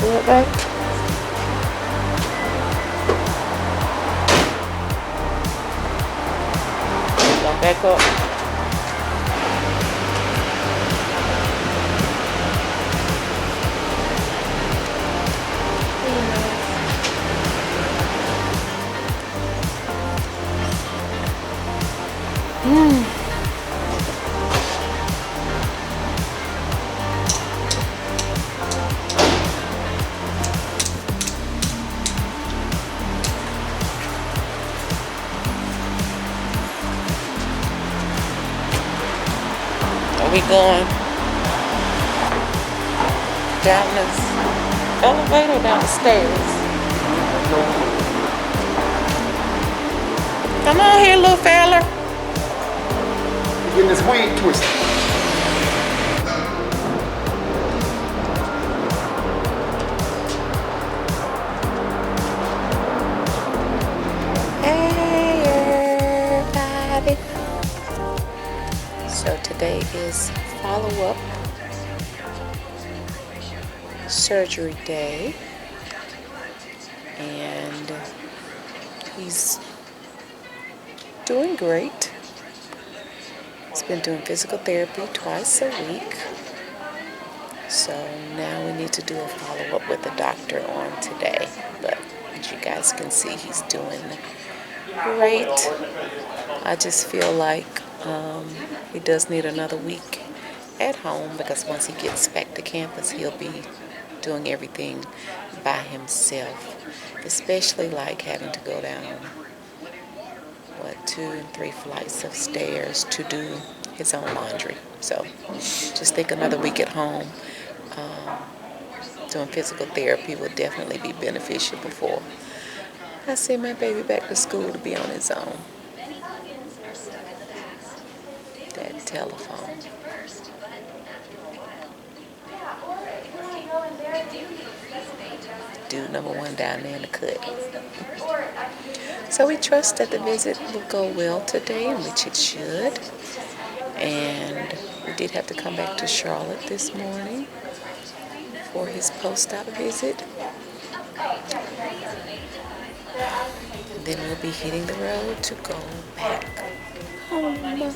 Good, babe? Come back up. Are we going down this elevator or down the stairs? Come on here, little fella. You're getting this wing twisted. Hey, everybody. So today is follow-up surgery day, and he's doing great. He's been doing physical therapy twice a week. So now we need to do a follow-up with the doctor on today. But as you guys can see, he's doing great. I just feel like he does need another week at home, because once he gets back to campus, he'll be doing everything by himself, especially like having to go down 2 and 3 flights of stairs to do his own laundry. So just think another week at home doing physical therapy will definitely be beneficial before I send my baby back to school to be on his own. That telephone. Dude number 1 down there in the cut. So we trust that the visit will go well today, which it should. And we did have to come back to Charlotte this morning for his post-op visit. And then we'll be hitting the road to go back home.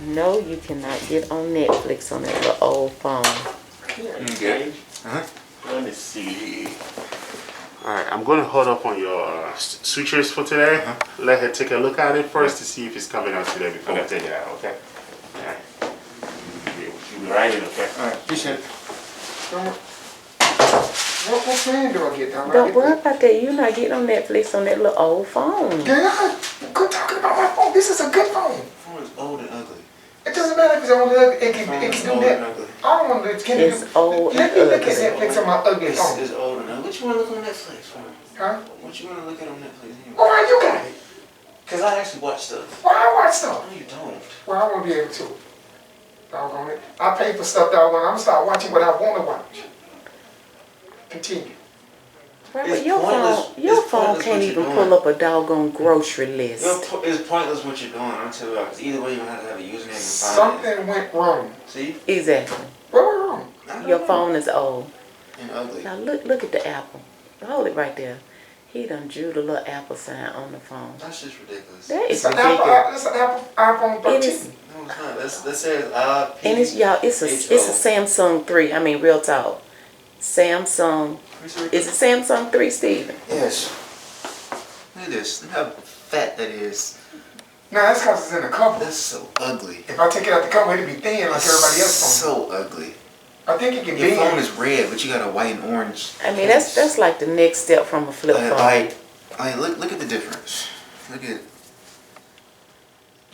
No, you cannot get on Netflix on that little old phone. Okay. Let me see. Alright, I'm going to hold up on your sutures for today. Let her take a look at it first to see if it's coming out today before we take it out, okay? Alright. You'll be right in, okay? Alright, appreciate it. What plan do I get? Don't worry about that. You're not getting on Netflix on that little old phone. God, quit talking about my phone. This is a good phone. The phone is old and ugly. It doesn't matter if it's old and ugly. It can do that. I don't want to. It's old Let and me look ugly. at Netflix on my ugly phone. It's old and ugly. What you want to look on Netflix for? Huh? What you want to look at on Netflix anyway? Well, why you got it? Because I actually watch stuff. Why I watch stuff? No, you don't. Well, I want to be able to. Doggone it. I pay for stuff, doggone. I'm going to start watching what I want to watch. Continue. Robert, your phone can't even pull up a doggone grocery list. It's pointless what you're doing, I'm telling you, because either way you're going to have a username and find it. Something went wrong. See? Exactly. What went wrong? Your phone is old. And ugly. Now look at the apple. Hold it right there. He done drew the little apple sign on the phone. That's just ridiculous. That is It's an ridiculous. iPhone 13. It is, No, it's not. That says and it's y'all. It's a Samsung 3. I mean, real talk. Samsung. Is it Samsung 3, Steven? Yes. Look at this. Look how fat that is. No, that's because it's in the cover. That's so ugly. If I take it out the cover, it'll be thin like everybody else's phone. So ugly. I think it can Your be. phone is red, but you got a white and orange. I mean, that's like the next step from a flip phone. Look at the difference. Look at.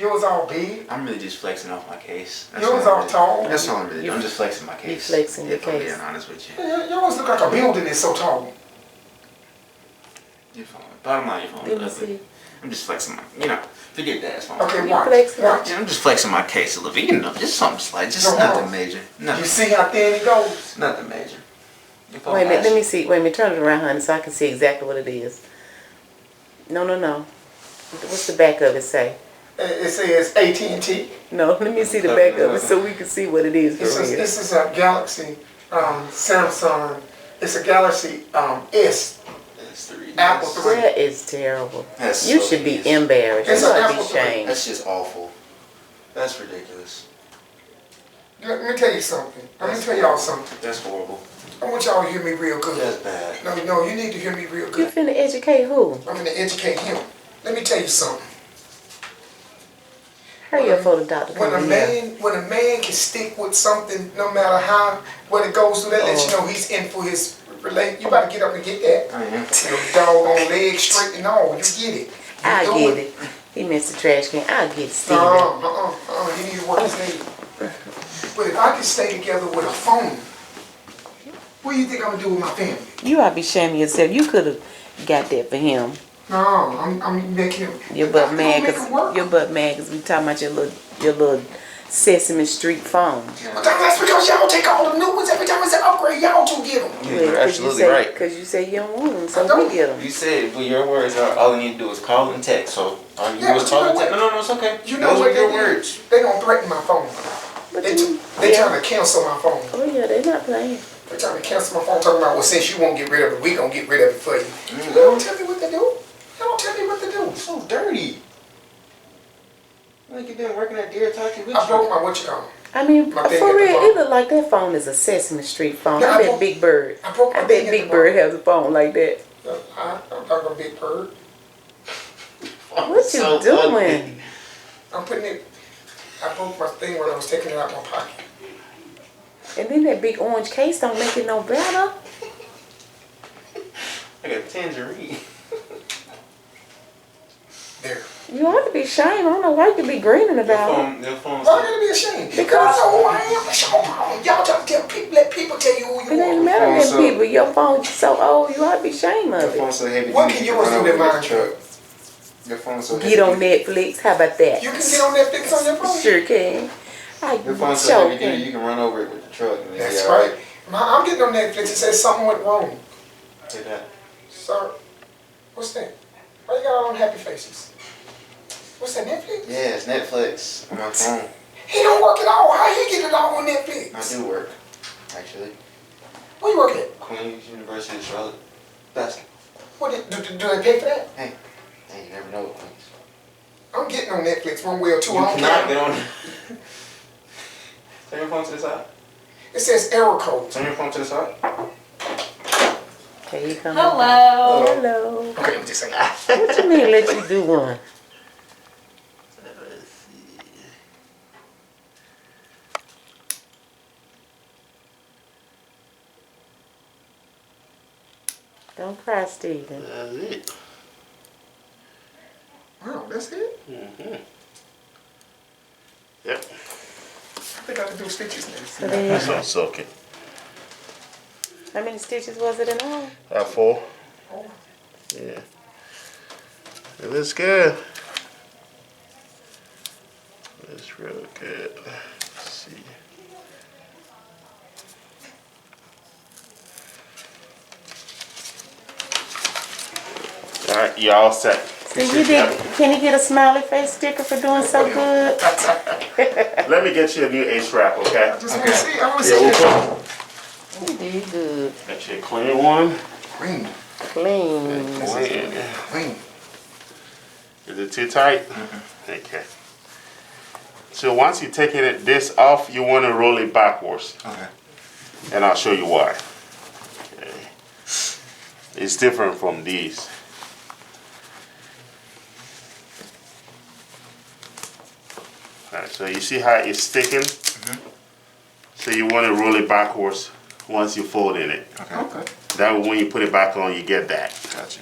Yours all big. I'm really just flexing off my case. Yours all tall. That's all I'm really doing. I'm just flexing my case. You flexing your if I'm case. being honest with you. Yours look like a building is so tall. Your phone. Bottom line, your phone. Let me see. I'm just flexing my, forget that. It's fine. Okay, You watch. flexing. Watch. Yeah, I'm just flexing my case a little bit. Just something slight. Just No, nothing no. major. You Nothing. see how thin it goes? Nothing major. Your phone Wait a minute, has- let me see. Wait a minute, turn it around, honey, so I can see exactly what it is. No. What's the back of it say? It says AT&T. No, let me see the back of it so we can see what it is for real. This is a Galaxy Samsung. It's a Galaxy S. That's 3. Apple 3. That is terrible. That's You so should be easy. embarrassed. It's You an ought to be Apple III. ashamed. That's just awful. That's ridiculous. Let me tell you something. Let me tell y'all something. That's horrible. I want y'all to hear me real good. That's bad. No, you need to hear me real You good. finna educate who? I'm going to educate him. Let me tell you something. Hurry up for the doctor When come a in. man can stick with something, no matter how, what it goes through, that lets you Oh. know he's in for his relate. You better get up and get that. I am. Your dog on legs straight and all. You get it. I'll do get it. He missed the trash can. I'll get Steven. You need to work his head. But if I can stay together with a phone, what do you think I'm gonna do with my family? You ought to be ashamed of yourself. You could have got that for him. No, I'm making him. Your butt mad Make it work. cause we talking about your little Sesame Street phone. But that's because y'all take all the new ones every time it's an upgrade. Y'all two get them. You're absolutely right. Cause you say you don't want them, I so don't. we get them. You said, but your words are all you need to do is call and text. So all you Yeah, do is but call you and know text. what? No, it's okay. You know Those what are your they do? words. They gonna threaten my phone. But They you- trying to cancel my phone. Oh yeah, they not playing. They trying to cancel my phone. Talking about, well, since you won't get rid of it, we gonna get rid of it for you. Mm-hmm. You don't tell me what to do. You don't tell me what to do. It's so dirty. Like you've been working at Deer Talkie with I you. broke my what you call. I mean, My thing for at the real, bottom. it look like that phone is a Sesame Street phone. Yeah, I I bet broke- Big Bird. I broke my I thing bet at Big the Bird has a phone like that. I'm talking a big bird. What you doing? I'm putting it. I broke my thing when I was taking it out of my pocket. And then that big orange case don't make it no better. I got tangerine. There. You ought to be ashamed. I don't know why you be grinning about it. Your phone's Why I gotta be ashamed? Because- Y'all know who I am. It's your problem. Y'all just tell people, let people tell you who It you ain't are. matter phone than so- people. Your phone's so old, you ought to be ashamed of it. phone's so heavy. What can yours do that mine truck? Your phone's so heavy. Get on Netflix. How about that? You can get on Netflix on your phone. Sure can. Your phone's so Sure heavy duty, you can. can run over it with the truck. And That's right. I'm getting on Netflix. It says something went wrong. Say that. Sir, what's that? Why you got all them happy faces? What's that, Netflix? Yeah, it's Netflix on my phone. He don't work at all. How he get it all on Netflix? I do work, actually. Where you work at? Queens University of Charlotte. Basketball. What, do they pay for that? Hey, you never know what Queens. I'm getting on Netflix one way or two. You I don't cannot care. get on. Turn your phone to the side. It says error code. Turn your phone to the side. Okay, you come. Hello. Hello. Okay, let me just say. What you mean let you do one? Let's see. Don't cry, Steven. That's it. Wow, that's it? Mm-hmm. Yep. I think I can do stitches now. So then, So soaking. how many stitches was it in all? 4. Oh, Yeah. It looks good. It's real good. Let's see. All right, you all set. So you did, can you get a smiley face sticker for doing so good? Let me get you a new ace wrap, okay? I just want to see. I want to Yeah, see we'll it. put, You did good. get you a clean one. Green, Clean. Clean. green. Is it too tight? Okay. So once you're taking this off, you want to roll it backwards. Okay. And I'll show you why. Okay. It's different from these. Alright, so you see how it's sticking? So you want to roll it backwards once you fold in it. Okay. Okay. That way when you put it back on, you get that. Gotcha.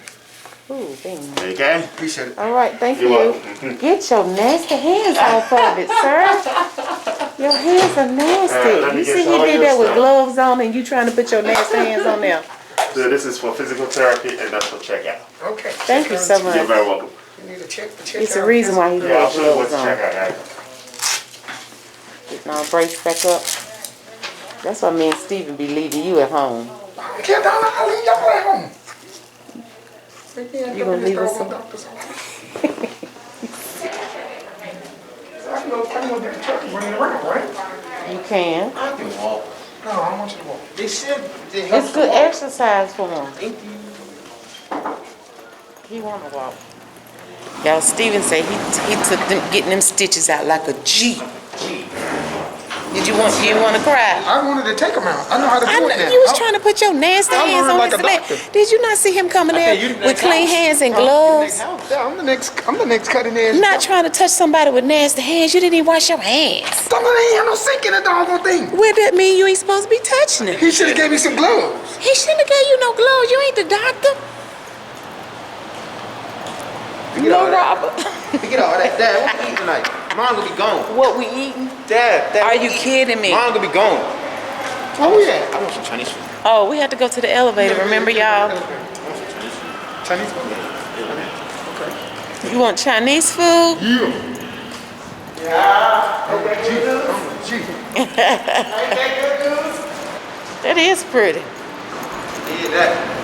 Ooh, dang. Okay? Appreciate it. All right, thank You're you. welcome. Get your nasty hands off of it, sir. Your hands are nasty. let me You get see some he of did your that with stuff. gloves on and you trying to put your nasty hands on there. So this is for physical therapy and that's for checkout. Okay. Thank you so You're much. very welcome. You need to check. It's the reason why he Yeah, I'll had show you what gloves to on. check out. Getting all braced back up. That's why me and Steven be leaving you at home. I can't down. I'll leave y'all at home. You gonna leave us some? I can go get the truck and bring it around, right? You can. I can walk. No, I don't want you to walk. They should. It's good exercise for him. He wanna walk. Y'all, Steven said he took them getting them stitches out like a G. You want to cry? I wanted to take them out. I know how to do I know, it now. you was trying to put your nasty I hands learned on like his a leg. doctor. Did you not see him coming there with clean hands and gloves? Yeah, I'm the next cutting edge. Not trying to touch somebody with nasty hands. You didn't even wash your hands. Don't let him have no sink in the doggone thing. What that mean? You ain't supposed to be touching it. He should have gave me some gloves. He shouldn't have gave you no gloves. You ain't the doctor. Forget No, all that. Robert. Forget all that. Dad, what we eating tonight? Mom gonna be gone. What we eating? Dad, Are what you we eating? kidding me? Mom gonna be gone. Oh yeah. I want some Chinese food. Oh, we have to go to the elevator. Remember, y'all? Chinese food. You want Chinese food? Yeah. Okay. Gee. That is pretty. Yeah, that.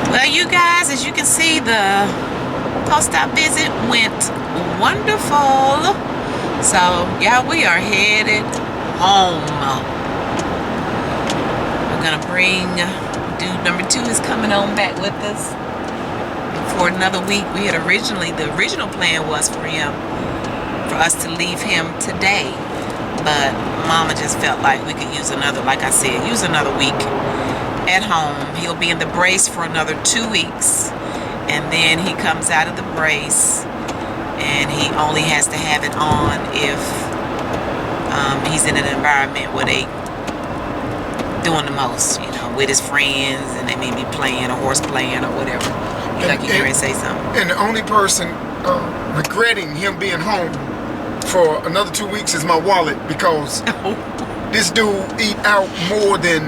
Well, you guys, as you can see, the post-op visit went wonderful. So, yeah, we are headed home. We're gonna bring dude number 2 is coming on back with us for another week. We had the original plan was for us to leave him today, but Mama just felt like we could use another, like I said, use another week at home. He'll be in the brace for another 2 weeks, and then he comes out of the brace and he only has to have it on if he's in an environment where they doing the most, with his friends, and they may be playing or horse playing or whatever. You like you ready to say something? And the only person regretting him being home for another 2 weeks is my wallet, because this dude eat out more than,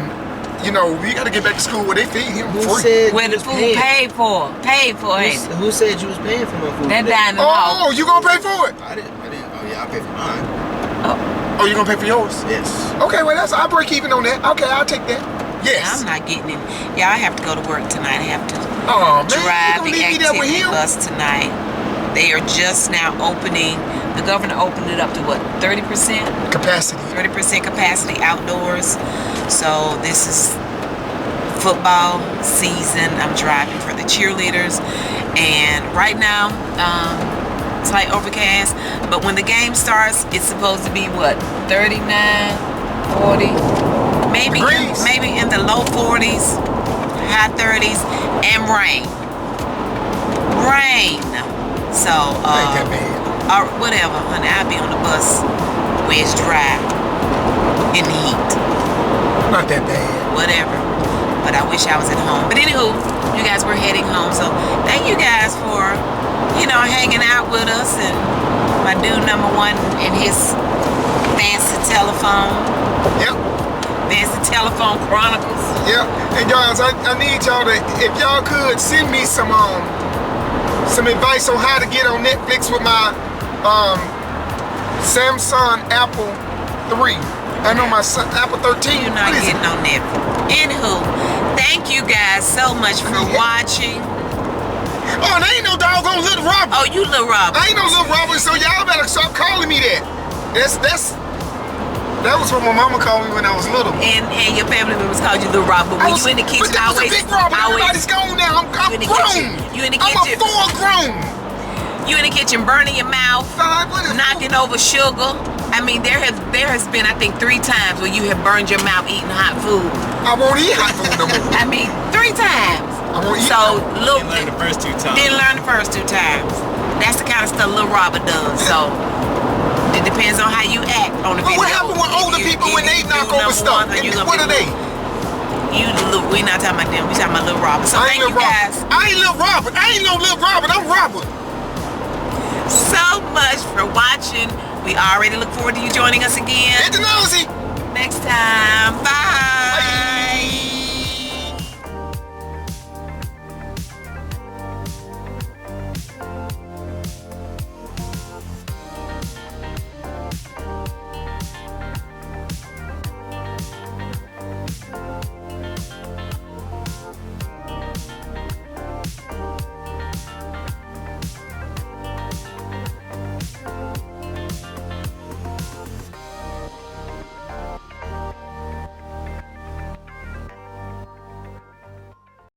we got to get back to school where they feed him Who free. said When you the was food paying? paid for it. Who said you was paying for my food? That dining Oh, hall. you gonna pay for it? I didn't. Oh yeah, I paid for mine. Oh, you gonna pay for yours? Yes. Okay, well I'll break even on that. Okay, I'll take that. Yes. I'm not getting it. Yeah, I have to go to work tonight. I have to Oh man, you drive gonna the leave me there with activity him? bus tonight. They are just now opening. The governor opened it up to what, 30%? Capacity. 30% capacity outdoors. So this is football season. I'm driving for the cheerleaders, and right now it's like overcast, but when the game starts it's supposed to be what, 39, 40, maybe in the low 40s, high 30s, and rain. So Ain't that bad. or whatever, honey, I'll be on the bus where it's dry in the heat, Not that bad. whatever. But I wish I was at home. But anywho, you guys were heading home. So thank you guys for, hanging out with us. And my dude number 1 in his fancy telephone. Yep. Fancy telephone chronicles. Yep. And guys, I need y'all to, if y'all could send me some advice on how to get on Netflix with my Samsung Apple 3. I know my son, Apple 13. You're not What is it? getting on Netflix. Anywho, thank you guys so much for watching. Oh, and I ain't no doggone Little Robert. Oh, you little Robert. I ain't no Little Robert, so y'all better stop calling me that. That was what my mama called me when I was little. And your family members called you little Robert. When you in the kitchen, but that was a big Robert. Everybody's gone now. I'm You in the grown. kitchen. You in the I'm kitchen. a full grown. You in the kitchen burning your mouth, What is knocking over sugar. I mean, there has been, I think, 3 times where you have burned your mouth eating hot food. I won't eat hot food no more. I mean, 3 times. I won't eat So hot look, Didn't learn the first 2 times. didn't learn the first 2 times. That's the kind of stuff Lil Robert does. So it depends on how you act on the But video. what happened with older people when they knock over stuff? What are they? We not talking about them. We talking about Lil Robert. So thank you guys I ain't Lil Robert. I ain't no Lil Robert. I'm Robert. so much for watching. We already look forward to you joining us again Hit the nosy. next time. Bye.